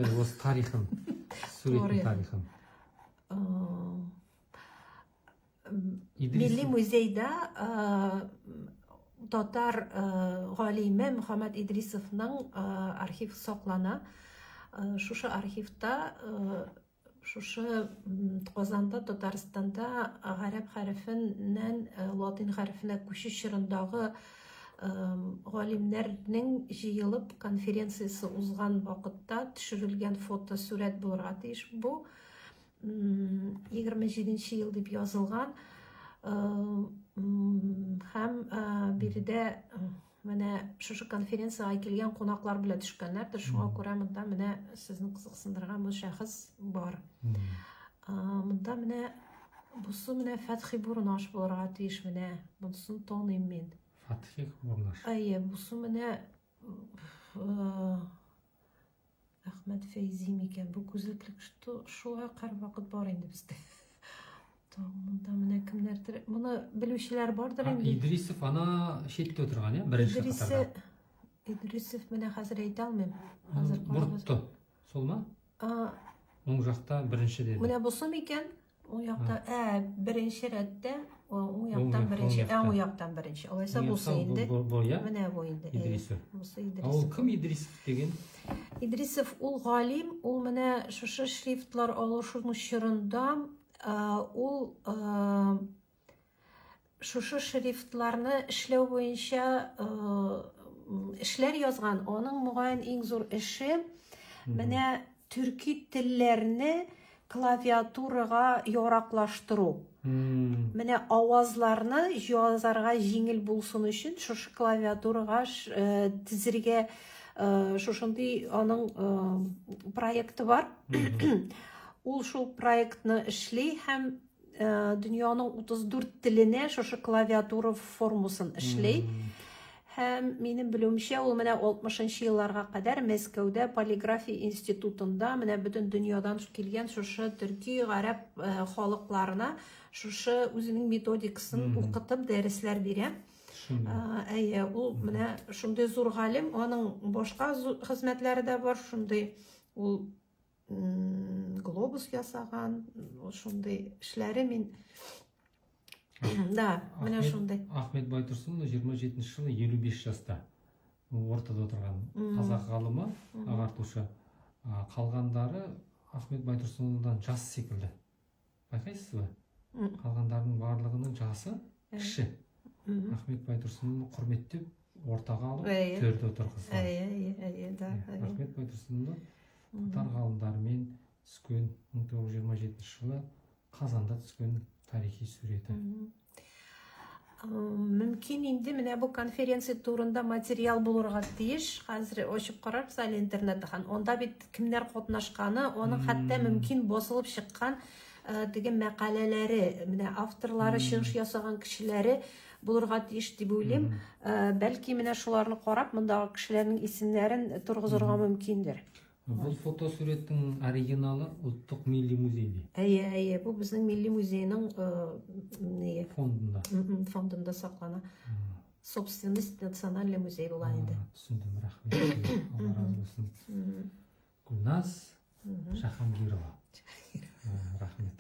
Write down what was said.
Осы тарихын, суреттің тарихын. Milli Muzeydə Tatar галиме Muhammad İdrisovның arxiv саклана. Шушы архивта, шушы Казанда, Татарстанда гарәп хәрефеннән латин хәрефенә күчеш чорындагы галимнәрнең җыелып конференциясе узган вакытта төшерелгән фотосурәт булырга тиеш. Бу 27 ел дип язылган һәм биредә менә шушы конференцияга килгән кунаклар белән төшкәннәрдер. Шуңа күрә монда менә сезне кызыксындырган бу шәхес бар. Монда менә бусы менә Фәтхи Бурнаш булырга тиеш. Менә бусын таныйм мин. Фәтхи Бурнаш. Бусы менә Әхмәт Фәйзи микән? Бу күзәклек шуга вакыт бар инде бездә. Монда менә кемнәрдер? Моны белүчеләр бардыр инде. Идрисов ана шетте отырган, я? Беренче катарда. Идрисов менә хәзер әйтә алмыйм. Буртты. Солма? Оң жакта беренче диде. Менә бусы микән? Оң якта, беренче рәттә, оң яктан беренче, оң яктан беренче. Алайса бусы инде. Менә бу инде. Идрисов. Бусы Идрисов. Ул кем Идрисов деген? Идрисов ул галим, ул менә шушы шрифтлар алышуның чорында ул шушы шрифтларны эшләү буенча эшләр язган. Аның мөгаен иң зур эше менә төрки телләрне клавиатурага яраклаштыру. Менә авазларны язарга җиңел булсын өчен шушы клавиатурага тизергә шушындый аның проекты бар. Ул шул проектны эшли һәм дөньяның 34 теленә шушы клавиатура формасын эшли. Һәм минем белүемчә, ул менә 60-нчы елларга кадәр Мәскәүдә полиграфия институтында менә бөтен дөньядан килгән шушы төрки, гарәп халыкларына шушы үзенең методикасын укытып дәресләр бирә. Ул менә шундый зур галим, аның башка хезмәтләре дә бар, шундый ул глобус ясаган, шундый эшләре мин менә шундый. Ахмет Байтурсынов 27 жылы 55 жаста. Ортада отырган казак галымы, агартушы. Калгандары Ахмет Байтурсыновдан жас секилди. Байкайсызбы? Калгандардын барлыгынын жасы киши. Ахмет Байтурсыновну курметтеп, ортага алып, төрдө отыргызган. Ахмет Байтурсыновну Татар галымдарымен түскөн 1927 жылы Казанда түскөн тарихи сүреті. Мөмкин инде менә бу конференция турында материал булырга тиеш. Хәзер ачып карарбыз әле интернеттан. Онда бит кемнәр катнашканы, аның хәтта мөмкин басылып чыккан теге мәкаләләре, менә авторлары, чыгыш ясаган кешеләре булырга тиеш дип уйлыйм. Бәлки менә шуларны карап, мондагы кешеләрнең исемнәрен тургызырга мөмкиндер. Бұл фотосуреттің оригиналы Ұлттық Милли музейде. Бұл біздің Милли музейінің фондында сақлана. Собственность национальный музей бола енді. Түсіндім, рахмет. Алла разы болсын. Гүлназ Жахангирова. Рахмет.